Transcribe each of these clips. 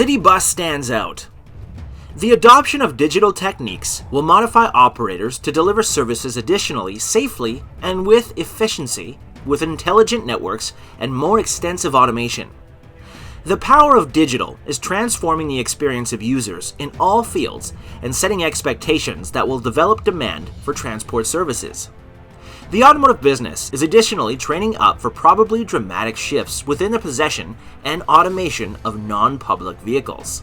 City bus stands out. The adoption of digital techniques will modify operators to deliver services additionally safely and with efficiency with intelligent networks and more extensive automation. The power of digital is transforming the experience of users in all fields and setting expectations that will develop demand for transport services. The automotive business is additionally training up for probably dramatic shifts within the possession and automation of non-public vehicles.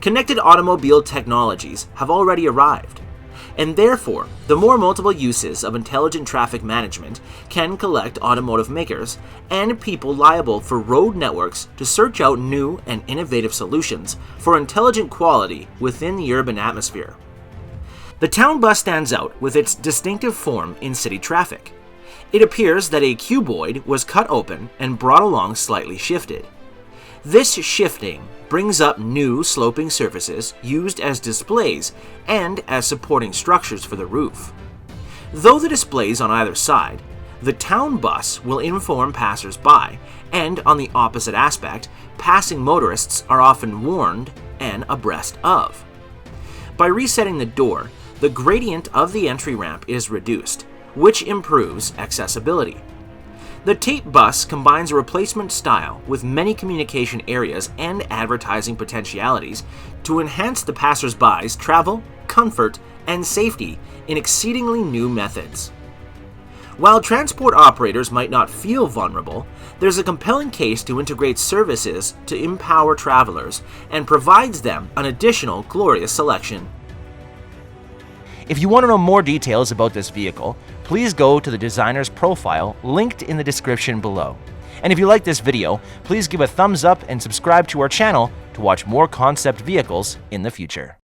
Connected automobile technologies have already arrived, and therefore, the more multiple uses of intelligent traffic management can collect automotive makers and people liable for road networks to search out new and innovative solutions for intelligent quality within the urban atmosphere. The town bus stands out with its distinctive form in city traffic. It appears that a cuboid was cut open and brought along slightly shifted. This shifting brings up new sloping surfaces used as displays and as supporting structures for the roof. Though the displays on either side, the town bus will inform passers-by, and on the opposite aspect, passing motorists are often warned and abreast of. By resetting the door, the gradient of the entry ramp is reduced, which improves accessibility. The tape bus combines a replacement style with many communication areas and advertising potentialities to enhance the passers-by's travel, comfort, and safety in exceedingly new methods. While transport operators might not feel vulnerable, there's a compelling case to integrate services to empower travelers and provides them an additional glorious selection. If you want to know more details about this vehicle, please go to the designer's profile linked in the description below. And if you like this video, please give a thumbs up and subscribe to our channel to watch more concept vehicles in the future.